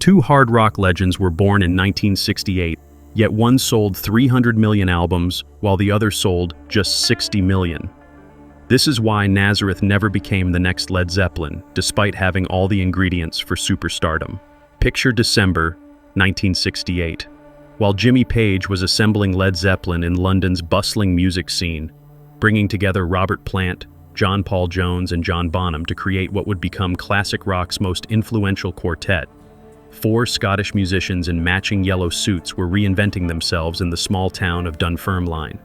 Two hard rock legends were born in 1968, yet one sold 300 million albums while the other sold just 60 million. This is why Nazareth never became the next Led Zeppelin, despite having all the ingredients for superstardom. Picture December 1968. While Jimmy Page was assembling Led Zeppelin in London's bustling music scene, bringing together Robert Plant, John Paul Jones, and John Bonham to create what would become classic rock's most influential quartet. Four Scottish musicians in matching yellow suits were reinventing themselves in the small town of Dunfermline.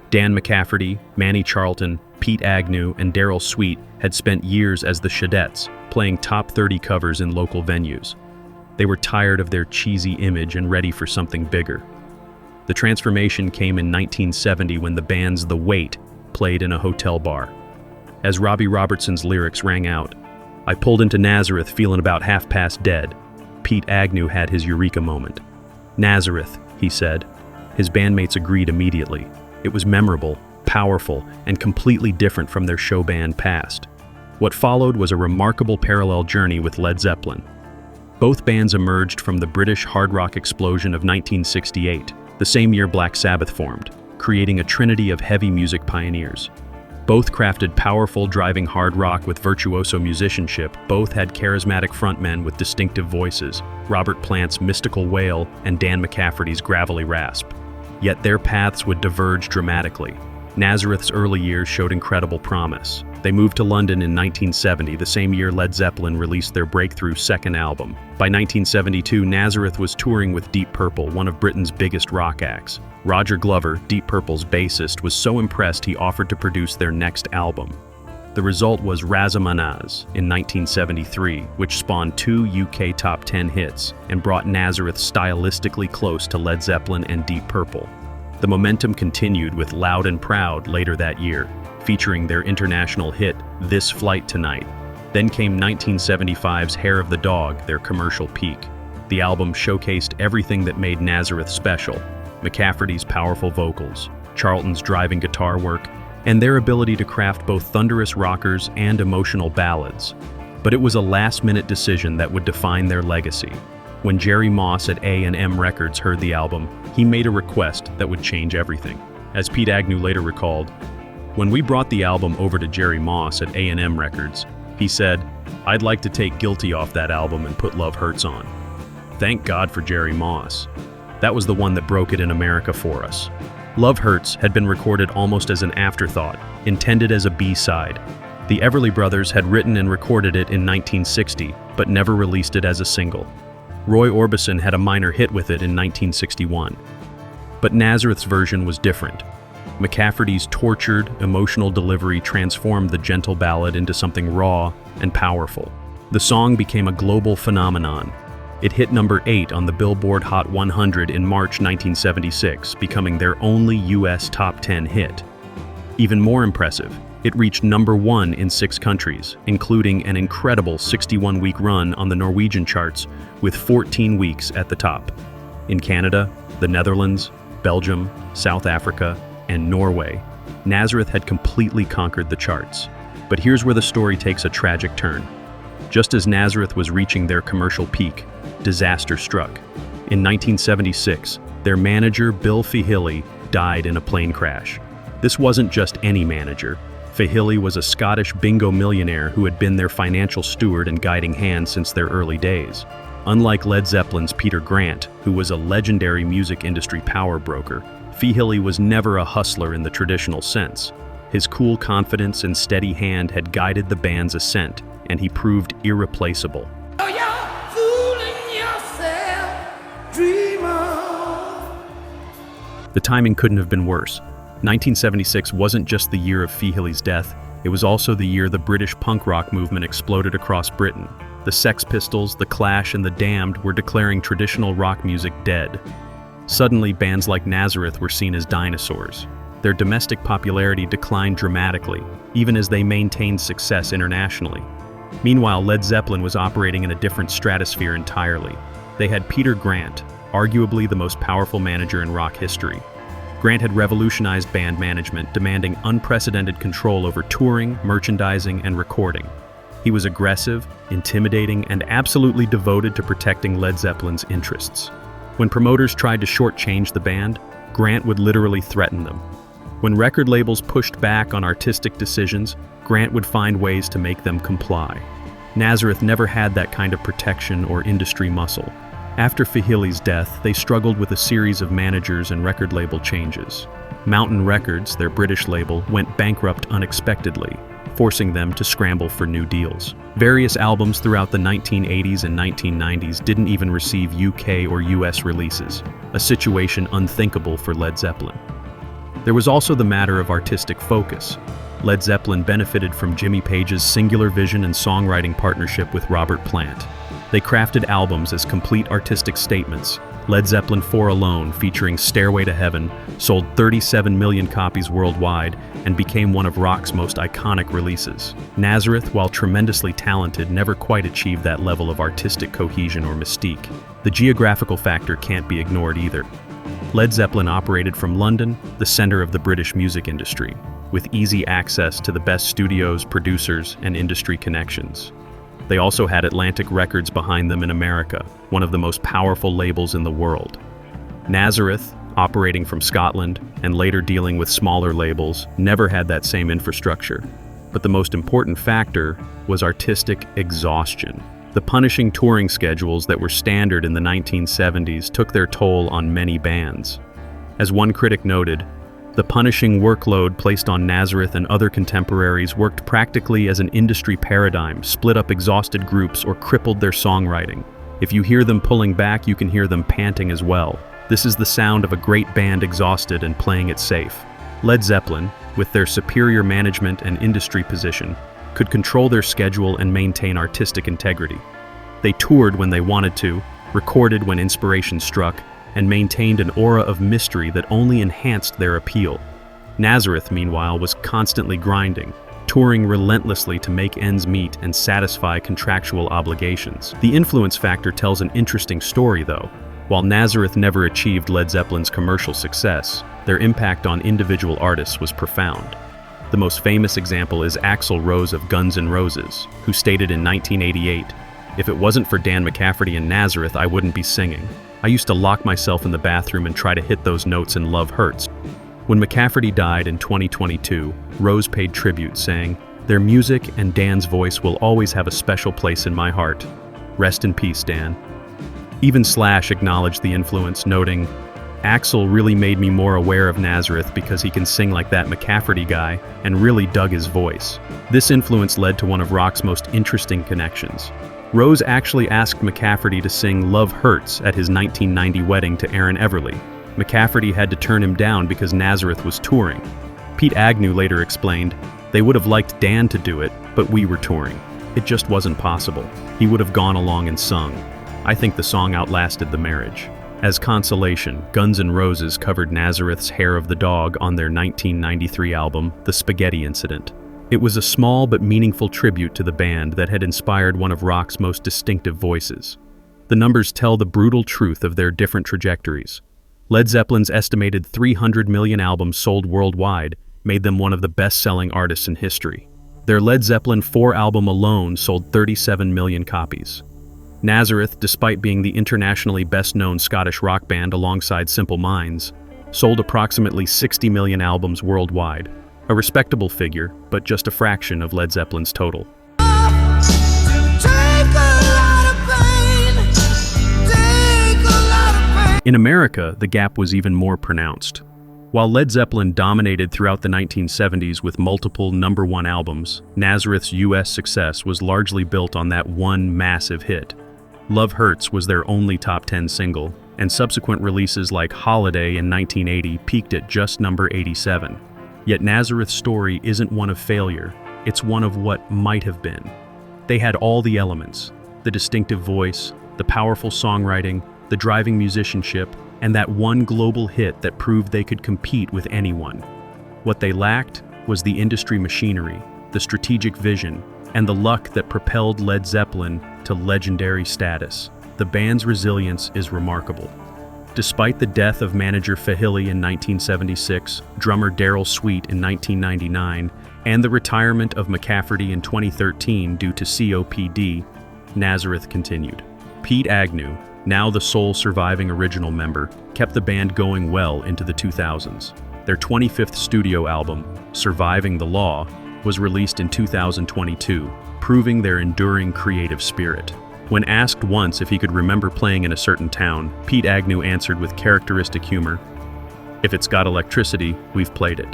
Dan McCafferty, Manny Charlton, Pete Agnew, and Daryl Sweet had spent years as the Shadettes, playing top 30 covers in local venues. They were tired of their cheesy image and ready for something bigger. The transformation came in 1970 when the band's The Weight played in a hotel bar. As Robbie Robertson's lyrics rang out, "I pulled into Nazareth feeling about half past dead." Pete Agnew had his eureka moment. "Nazareth," he said. His bandmates agreed immediately. It was memorable, powerful, and completely different from their show band past. What followed was a remarkable parallel journey with Led Zeppelin. Both bands emerged from the British hard rock explosion of 1968, the same year Black Sabbath formed, creating a trinity of heavy music pioneers. Both crafted powerful, driving hard rock with virtuoso musicianship. Both had charismatic frontmen with distinctive voices, Robert Plant's mystical wail and Dan McCafferty's gravelly rasp. Yet their paths would diverge dramatically. Nazareth's early years showed incredible promise. They moved to London in 1970, the same year Led Zeppelin released their breakthrough second album. By 1972, Nazareth was touring with Deep Purple, one of Britain's biggest rock acts. Roger Glover, Deep Purple's bassist, was so impressed he offered to produce their next album. The result was Razamanaz in 1973, which spawned two UK top 10 hits and brought Nazareth stylistically close to Led Zeppelin and Deep Purple. The momentum continued with Loud and Proud later that year, featuring their international hit, This Flight Tonight. Then came 1975's Hair of the Dog, their commercial peak. The album showcased everything that made Nazareth special: McCafferty's powerful vocals, Charlton's driving guitar work, and their ability to craft both thunderous rockers and emotional ballads. But it was a last-minute decision that would define their legacy. When Jerry Moss at A&M Records heard the album, he made a request that would change everything. As Pete Agnew later recalled, "When we brought the album over to Jerry Moss at A&M Records, he said, 'I'd like to take Guilty off that album and put Love Hurts on.' Thank God for Jerry Moss. That was the one that broke it in America for us." Love Hurts had been recorded almost as an afterthought, intended as a B-side. The Everly Brothers had written and recorded it in 1960, but never released it as a single. Roy Orbison had a minor hit with it in 1961. But Nazareth's version was different. McCafferty's tortured, emotional delivery transformed the gentle ballad into something raw and powerful. The song became a global phenomenon. It hit number 8 on the Billboard Hot 100 in March 1976, becoming their only US top 10 hit. Even more impressive, it reached number 1 in 6 countries, including an incredible 61-week run on the Norwegian charts with 14 weeks at the top. In Canada, the Netherlands, Belgium, South Africa, and Norway, Nazareth had completely conquered the charts. But here's where the story takes a tragic turn. Just as Nazareth was reaching their commercial peak, disaster struck. In 1976, their manager, Bill Fihilly, died in a plane crash. This wasn't just any manager. Fihilly was a Scottish bingo millionaire who had been their financial steward and guiding hand since their early days. Unlike Led Zeppelin's Peter Grant, who was a legendary music industry power broker, Fihilly was never a hustler in the traditional sense. His cool confidence and steady hand had guided the band's ascent, and he proved irreplaceable. Oh, you're fooling yourself, dreamer. The timing couldn't have been worse. 1976 wasn't just the year of Fihilly's death, it was also the year the British punk rock movement exploded across Britain. The Sex Pistols, The Clash, and The Damned were declaring traditional rock music dead. Suddenly, bands like Nazareth were seen as dinosaurs. Their domestic popularity declined dramatically, even as they maintained success internationally. Meanwhile, Led Zeppelin was operating in a different stratosphere entirely. They had Peter Grant, arguably the most powerful manager in rock history. Grant had revolutionized band management, demanding unprecedented control over touring, merchandising, and recording. He was aggressive, intimidating, and absolutely devoted to protecting Led Zeppelin's interests. When promoters tried to shortchange the band, Grant would literally threaten them. When record labels pushed back on artistic decisions, Grant would find ways to make them comply. Nazareth never had that kind of protection or industry muscle. After Fahili's death, they struggled with a series of managers and record label changes. Mountain Records, their British label, went bankrupt unexpectedly, forcing them to scramble for new deals. Various albums throughout the 1980s and 1990s didn't even receive UK or US releases, a situation unthinkable for Led Zeppelin. There was also the matter of artistic focus. Led Zeppelin benefited from Jimmy Page's singular vision and songwriting partnership with Robert Plant. They crafted albums as complete artistic statements. Led Zeppelin 4 alone, featuring Stairway to Heaven, sold 37 million copies worldwide and became one of rock's most iconic releases. Nazareth, while tremendously talented, never quite achieved that level of artistic cohesion or mystique. The geographical factor can't be ignored either. Led Zeppelin operated from London, the center of the British music industry, with easy access to the best studios, producers, and industry connections. They also had Atlantic Records behind them in America, one of the most powerful labels in the world. Nazareth, operating from Scotland and later dealing with smaller labels, never had that same infrastructure. But the most important factor was artistic exhaustion. The punishing touring schedules that were standard in the 1970s took their toll on many bands. As one critic noted, the punishing workload placed on Nazareth and other contemporaries worked practically as an industry paradigm, split up exhausted groups or crippled their songwriting. If you hear them pulling back, you can hear them panting as well. This is the sound of a great band exhausted and playing it safe. Led Zeppelin, with their superior management and industry position, could control their schedule and maintain artistic integrity. They toured when they wanted to, recorded when inspiration struck, and maintained an aura of mystery that only enhanced their appeal. Nazareth, meanwhile, was constantly grinding, touring relentlessly to make ends meet and satisfy contractual obligations. The influence factor tells an interesting story, though. While Nazareth never achieved Led Zeppelin's commercial success, their impact on individual artists was profound. The most famous example is Axl Rose of Guns N' Roses, who stated in 1988, "If it wasn't for Dan McCafferty and Nazareth, I wouldn't be singing. I used to lock myself in the bathroom and try to hit those notes in Love Hurts." When McCafferty died in 2022, Rose paid tribute, saying, "Their music and Dan's voice will always have a special place in my heart. Rest in peace, Dan." Even Slash acknowledged the influence, noting, "Axl really made me more aware of Nazareth because he can sing like that McCafferty guy and really dug his voice." This influence led to one of rock's most interesting connections. Rose actually asked McCafferty to sing Love Hurts at his 1990 wedding to Aaron Everly. McCafferty had to turn him down because Nazareth was touring. Pete Agnew later explained, "They would have liked Dan to do it, but we were touring. It just wasn't possible. He would have gone along and sung. I think the song outlasted the marriage." As consolation, Guns N' Roses covered Nazareth's Hair of the Dog on their 1993 album, The Spaghetti Incident. It was a small but meaningful tribute to the band that had inspired one of rock's most distinctive voices. The numbers tell the brutal truth of their different trajectories. Led Zeppelin's estimated 300 million albums sold worldwide made them one of the best-selling artists in history. Their Led Zeppelin 4 album alone sold 37 million copies. Nazareth, despite being the internationally best-known Scottish rock band alongside Simple Minds, sold approximately 60 million albums worldwide. A respectable figure, but just a fraction of Led Zeppelin's total. In America, the gap was even more pronounced. While Led Zeppelin dominated throughout the 1970s with multiple #1 albums, Nazareth's US success was largely built on that one massive hit. Love Hurts was their only top 10 single, and subsequent releases like Holiday in 1980 peaked at just number 87. Yet Nazareth's story isn't one of failure, it's one of what might have been. They had all the elements: the distinctive voice, the powerful songwriting, the driving musicianship, and that one global hit that proved they could compete with anyone. What they lacked was the industry machinery, the strategic vision, and the luck that propelled Led Zeppelin to legendary status. The band's resilience is remarkable. Despite the death of manager Fahili in 1976, drummer Daryl Sweet in 1999, And the retirement of McCafferty in 2013 due to COPD, Nazareth continued. Pete Agnew, now the sole surviving original member, kept the band going well into the 2000s. Their 25th studio album, Surviving the Law, was released in 2022, proving their enduring creative spirit. When asked once if he could remember playing in a certain town, Pete Agnew answered with characteristic humor, "If it's got electricity, we've played it."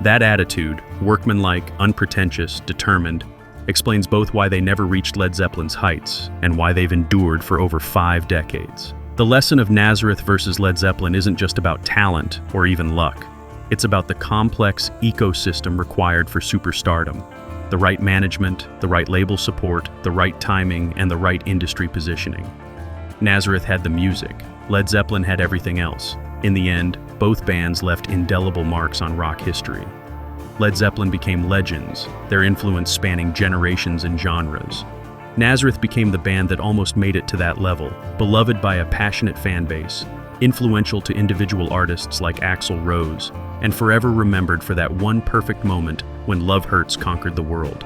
That attitude, workmanlike, unpretentious, determined, explains both why they never reached Led Zeppelin's heights and why they've endured for over 5 decades. The lesson of Nazareth versus Led Zeppelin isn't just about talent or even luck. It's about the complex ecosystem required for superstardom. The right management, the right label support, the right timing, and the right industry positioning. Nazareth had the music. Led Zeppelin had everything else. In the end, both bands left indelible marks on rock history. Led Zeppelin became legends, their influence spanning generations and genres. Nazareth became the band that almost made it to that level, beloved by a passionate fan base, influential to individual artists like Axl Rose, and forever remembered for that one perfect moment when Love Hurts conquered the world.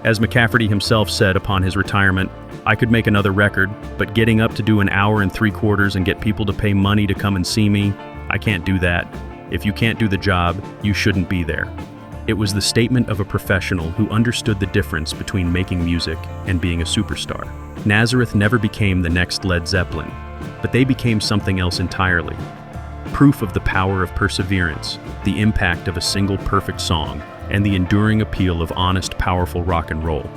As McCafferty himself said upon his retirement, "I could make another record, but getting up to do an hour and 3/4 and get people to pay money to come and see me, I can't do that. If you can't do the job, you shouldn't be there." It was the statement of a professional who understood the difference between making music and being a superstar. Nazareth never became the next Led Zeppelin, but they became something else entirely. Proof of the power of perseverance, the impact of a single perfect song, and the enduring appeal of honest, powerful rock and roll.